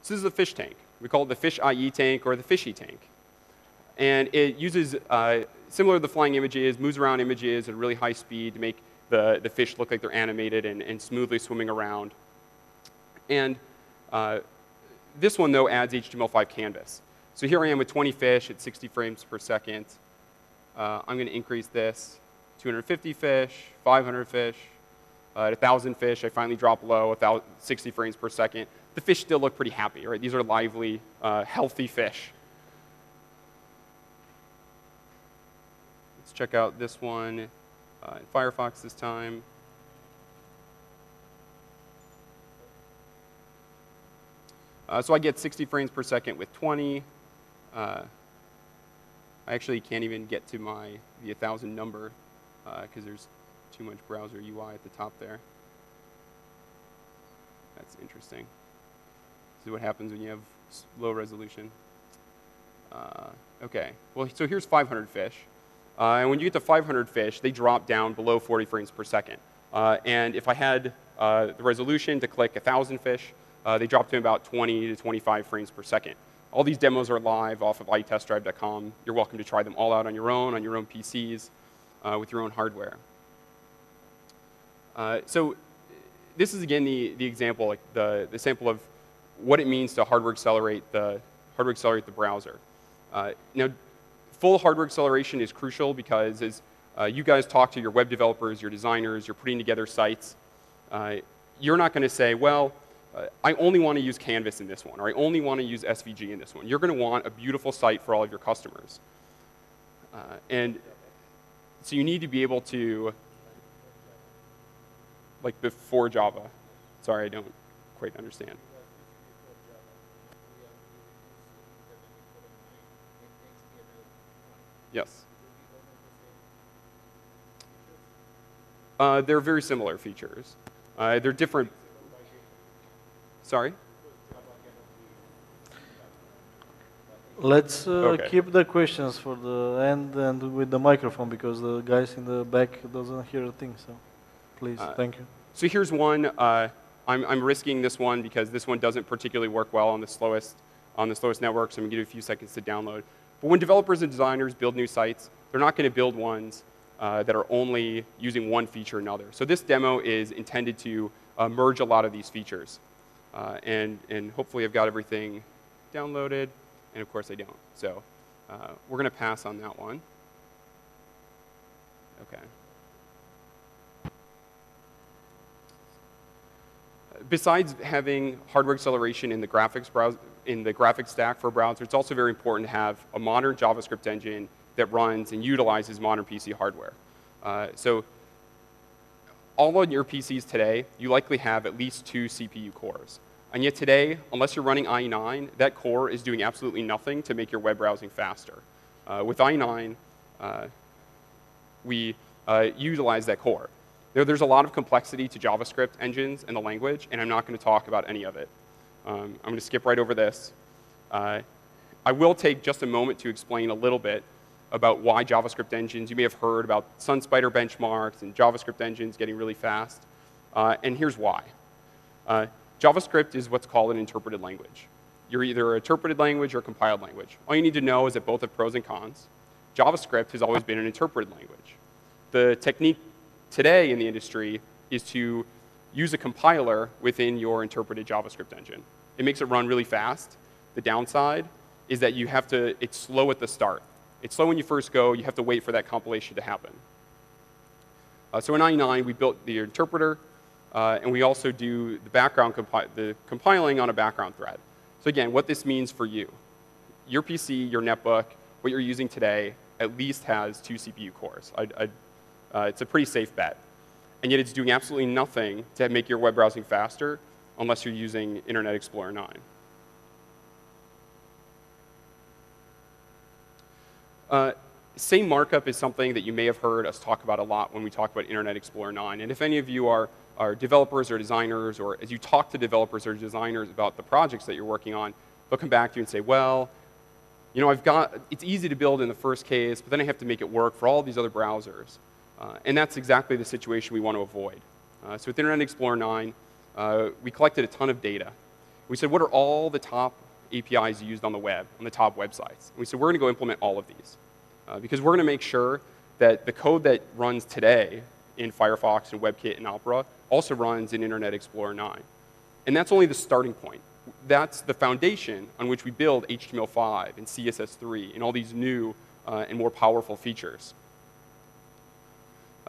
So this is a fish tank. We call it the fish IE tank or the fishy tank. And it uses, similar to the flying images, moves around images at a really high speed to make the fish look like they're animated and smoothly swimming around. And this one, though, adds HTML5 canvas. So here I am with 20 fish at 60 frames per second. I'm going to increase this, 250 fish, 500 fish. At 1,000 fish, I finally drop low, 60 frames per second. The fish still look pretty happy, right? These are lively, healthy fish. Let's check out this one in Firefox this time. So I get 60 frames per second with 20. I actually can't even get to the 1,000 number because there's too much browser UI at the top there. That's interesting. See what happens when you have low resolution. OK, well, so here's 500 fish. And when you get to 500 fish, they drop down below 40 frames per second. And if I had the resolution to click 1,000 fish, they drop to about 20 to 25 frames per second. All these demos are live off of iTestDrive.com. You're welcome to try them all out on your own PCs, with your own hardware. So this is, again, the example, like the sample of what it means to hardware accelerate the browser. Now, full hardware acceleration is crucial because as you guys talk to your web developers, your designers, you're putting together sites, you're not going to say, well, I only want to use Canvas in this one, or I only want to use SVG in this one. You're going to want a beautiful site for all of your customers. And so you need to be able to, like before Java. Sorry, I don't quite understand. Yes. They're very similar features. They're different. Sorry? Let's keep the questions for the end and with the microphone because the guys in the back doesn't hear a thing. So please, thank you. So here's one. I'm risking this one because this one doesn't particularly work well on the slowest network, so I'm going to give you a few seconds to download. But when developers and designers build new sites, they're not going to build ones that are only using one feature or another. So this demo is intended to merge a lot of these features. And hopefully I've got everything downloaded. And of course I don't. So we're going to pass on that one. OK. Besides having hardware acceleration in the graphics stack for a browser, it's also very important to have a modern JavaScript engine that runs and utilizes modern PC hardware. So all on your PCs today, you likely have at least 2 CPU cores. And yet today, unless you're running IE9, that core is doing absolutely nothing to make your web browsing faster. With IE9, we utilize that core. There's a lot of complexity to JavaScript engines and the language, and I'm not going to talk about any of it. I'm going to skip right over this. I will take just a moment to explain a little bit about why JavaScript engines, you may have heard about SunSpider benchmarks and JavaScript engines getting really fast. And here's why. JavaScript is what's called an interpreted language. You're either an interpreted language or a compiled language. All you need to know is that both have pros and cons. JavaScript has always been an interpreted language. The technique today in the industry is to use a compiler within your interpreted JavaScript engine. It makes it run really fast. The downside is that it's slow at the start. It's slow when you first go. You have to wait for that compilation to happen. So in IE9, we built the interpreter. And we also do the compiling on a background thread. So again, what this means for you, your PC, your netbook, what you're using today, at least has 2 CPU cores. It's a pretty safe bet. And yet it's doing absolutely nothing to make your web browsing faster unless you're using Internet Explorer 9. Same markup is something that you may have heard us talk about a lot when we talk about Internet Explorer 9. And if any of you are developers or designers, or as you talk to developers or designers about the projects that you're working on, they'll come back to you and say, well, you know, it's easy to build in the first case, but then I have to make it work for all these other browsers. And that's exactly the situation we want to avoid. So with Internet Explorer 9, we collected a ton of data. We said, what are all the top APIs used on the web, on the top websites? And we said, we're going to go implement all of these. Because we're going to make sure that the code that runs today in Firefox and WebKit and Opera also runs in Internet Explorer 9. And that's only the starting point. That's the foundation on which we build HTML5 and CSS3 and all these new and more powerful features.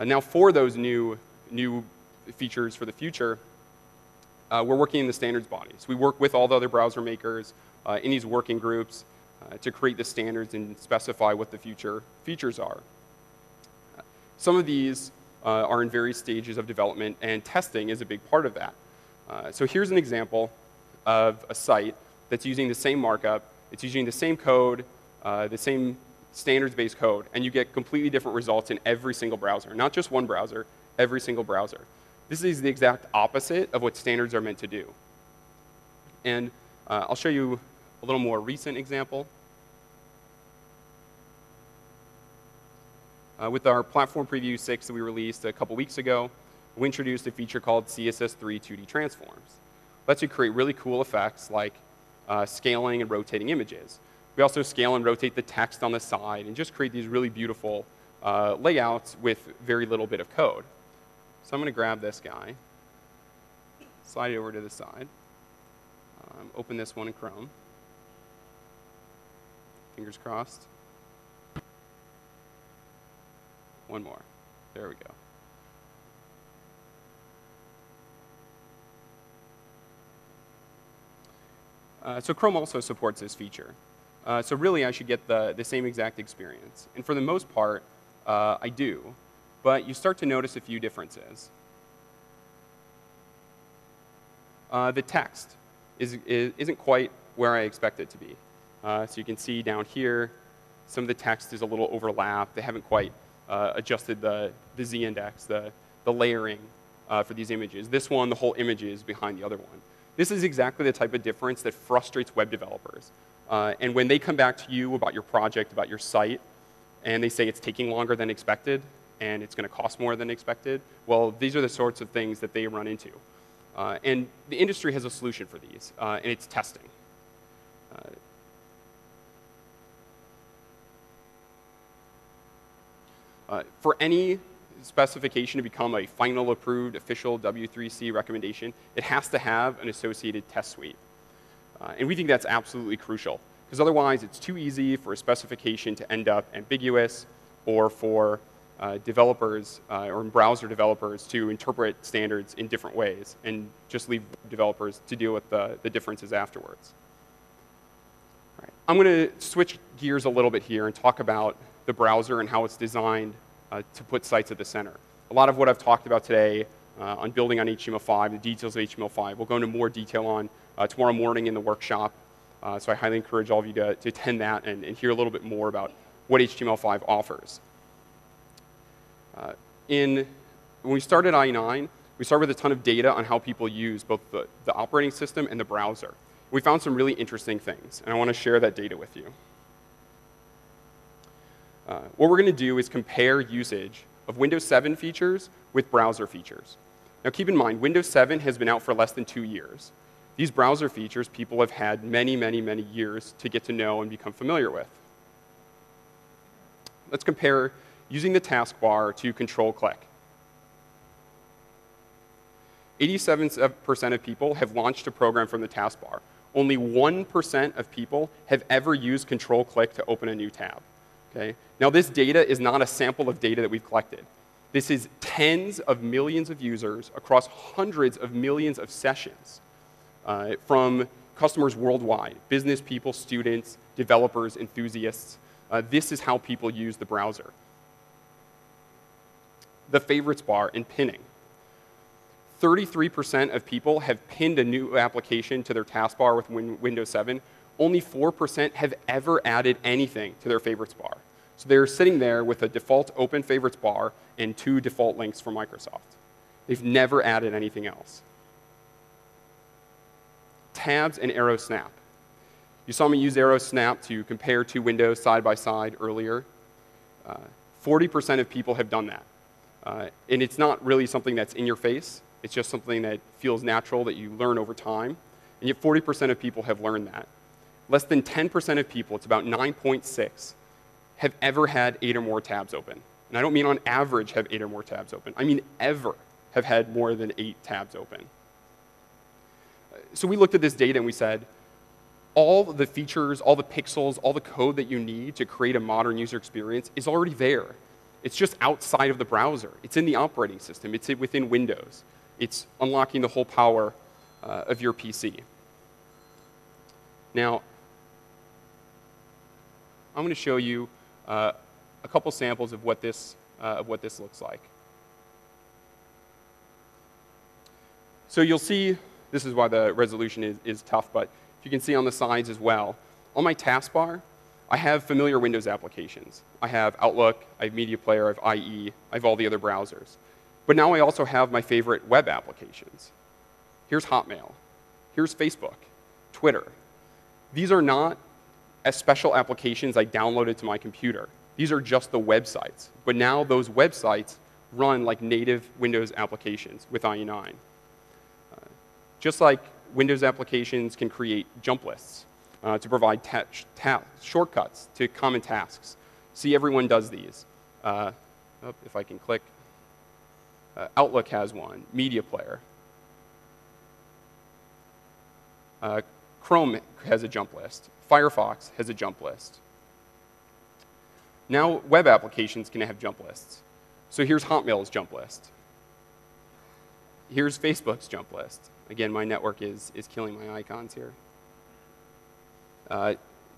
Now, for those new features for the future, we're working in the standards bodies. We work with all the other browser makers in these working groups to create the standards and specify what the future features are. Some of these are in various stages of development, and testing is a big part of that. So here's an example of a site that's using the same markup, it's using the same code, the same standards-based code, and you get completely different results in every single browser. Not just one browser, every single browser. This is the exact opposite of what standards are meant to do. And I'll show you a little more recent example. With our Platform Preview 6 that we released a couple weeks ago, we introduced a feature called CSS3 2D Transforms. It lets you create really cool effects like scaling and rotating images. We also scale and rotate the text on the side and just create these really beautiful layouts with very little bit of code. So I'm going to grab this guy, slide it over to the side, open this one in Chrome. Fingers crossed. One more. There we go. So Chrome also supports this feature. So really, I should get the same exact experience. And for the most part, I do. But you start to notice a few differences. The text isn't quite where I expect it to be. So you can see down here, some of the text is a little overlapped. They haven't quite adjusted the z-index, the layering for these images. This one, the whole image is behind the other one. This is exactly the type of difference that frustrates web developers. And when they come back to you about your project, about your site, and they say it's taking longer than expected, and it's going to cost more than expected, well, these are the sorts of things that they run into. And the industry has a solution for these, and it's testing. For any specification to become a final approved official W3C recommendation, it has to have an associated test suite. And we think that's absolutely crucial, because otherwise it's too easy for a specification to end up ambiguous, or for developers or browser developers to interpret standards in different ways and just leave developers to deal with the differences afterwards. All right. I'm going to switch gears a little bit here and talk about the browser and how it's designed to put sites at the center. A lot of what I've talked about today on building on HTML5, the details of HTML5, we'll go into more detail on tomorrow morning in the workshop. So I highly encourage all of you to attend that and hear a little bit more about what HTML5 offers. When we started IE9, we started with a ton of data on how people use both the operating system and the browser. We found some really interesting things, and I want to share that data with you. What we're going to do is compare usage of Windows 7 features with browser features. Now keep in mind, Windows 7 has been out for less than 2 years. These browser features people have had many, many, many years to get to know and become familiar with. Let's compare using the taskbar to control-click. 87% of people have launched a program from the taskbar. Only 1% of people have ever used control-click to open a new tab. Okay? Now, this data is not a sample of data that we've collected. This is tens of millions of users across hundreds of millions of sessions from customers worldwide, business people, students, developers, enthusiasts. This is how people use the browser. The favorites bar and pinning. 33% of people have pinned a new application to their taskbar with Windows 7. Only 4% have ever added anything to their favorites bar. So they're sitting there with a default open favorites bar and 2 default links from Microsoft. They've never added anything else. Tabs and arrow snap. You saw me use arrow snap to compare 2 windows side by side earlier. 40% of people have done that. And it's not really something that's in your face. It's just something that feels natural, that you learn over time. and yet 40% of people have learned that. Less than 10% of people, it's about 9.6, have ever had 8 or more tabs open. And I don't mean on average have 8 or more tabs open. I mean ever have had more than 8 tabs open. So we looked at this data and we said, all the features, all the pixels, all the code that you need to create a modern user experience is already there. It's just outside of the browser. It's in the operating system. It's within Windows. It's unlocking the whole power of your PC. Now, I'm going to show you a couple samples of what this looks like. So you'll see, this is why the resolution is tough, but you can see on the sides as well. On my taskbar, I have familiar Windows applications. I have Outlook, I have Media Player, I have IE, I have all the other browsers. But now I also have my favorite web applications. Here's Hotmail. Here's Facebook, Twitter. These are not as special applications I downloaded to my computer. These are just the websites. But now those websites run like native Windows applications with IE9. Just like Windows applications can create jump lists to provide shortcuts to common tasks. See, everyone does these. If I can click. Outlook has one, Media Player. Chrome has a jump list. Firefox has a jump list. Now web applications can have jump lists. So here's Hotmail's jump list. Here's Facebook's jump list. Again, my network is killing my icons here.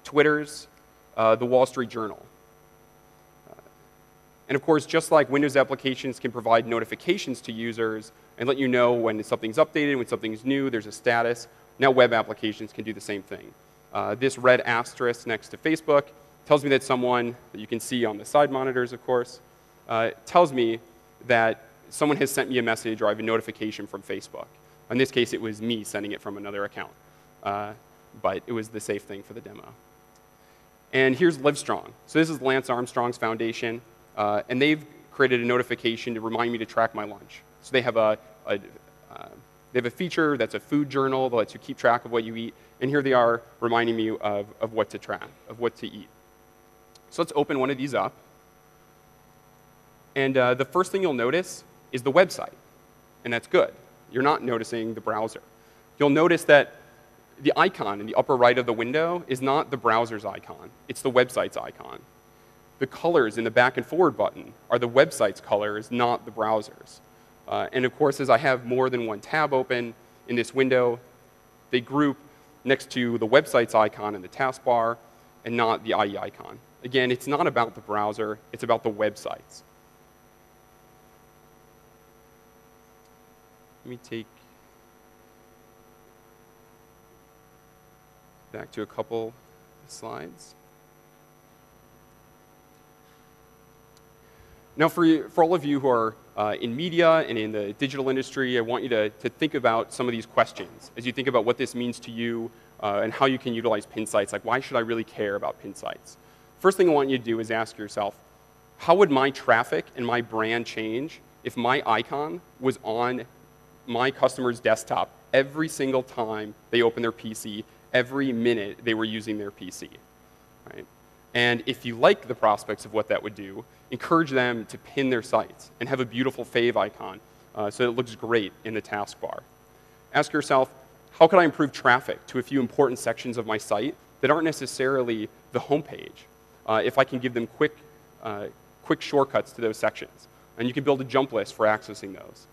Twitter's The Wall Street Journal. And of course, just like Windows applications can provide notifications to users and let you know when something's updated, when something's new, there's a status, now web applications can do the same thing. This red asterisk next to Facebook tells me that someone, that you can see on the side monitors, of course, tells me that someone has sent me a message or I have a notification from Facebook. In this case, it was me sending it from another account. But it was the safe thing for the demo. And here's Livestrong. So this is Lance Armstrong's foundation. And they've created a notification to remind me to track my lunch. So they have a feature that's a food journal that lets you keep track of what you eat. And here they are reminding me of what to track, of what to eat. So let's open one of these up. And the first thing you'll notice is the website. And that's good. You're not noticing the browser. You'll notice that the icon in the upper right of the window is not the browser's icon. It's the website's icon. The colors in the back and forward button are the website's colors, not the browser's. And of course, as I have more than one tab open in this window, they group next to the website's icon in the taskbar and not the IE icon. Again, it's not about the browser, it's about the websites. Let me take back to a couple slides. Now, for all of you who are in media and in the digital industry, I want you to think about some of these questions as you think about what this means to you and how you can utilize pin sites. Like, why should I really care about pin sites? First thing I want you to do is ask yourself, how would my traffic and my brand change if my icon was on my customer's desktop every single time they open their PC, every minute they were using their PC, right? And if you like the prospects of what that would do, encourage them to pin their sites and have a beautiful fave icon so it looks great in the taskbar. Ask yourself, how can I improve traffic to a few important sections of my site that aren't necessarily the homepage if I can give them quick shortcuts to those sections? And you can build a jump list for accessing those.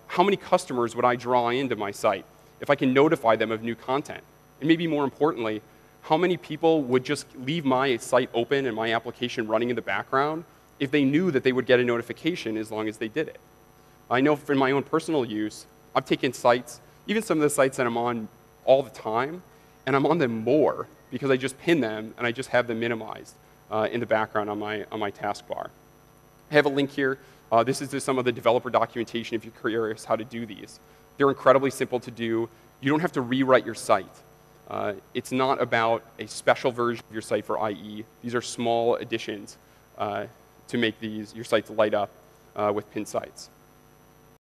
How many customers would I draw into my site if I can notify them of new content? And maybe more importantly, how many people would just leave my site open and my application running in the background if they knew that they would get a notification as long as they did it? I know for my own personal use, I've taken sites, even some of the sites that I'm on all the time, and I'm on them more because I just pin them and I just have them minimized in the background on my taskbar. I have a link here. This is just some of the developer documentation if you're curious how to do these. They're incredibly simple to do. You don't have to rewrite your site. It's not about a special version of your site for IE. These are small additions to make your sites light up with pin sites.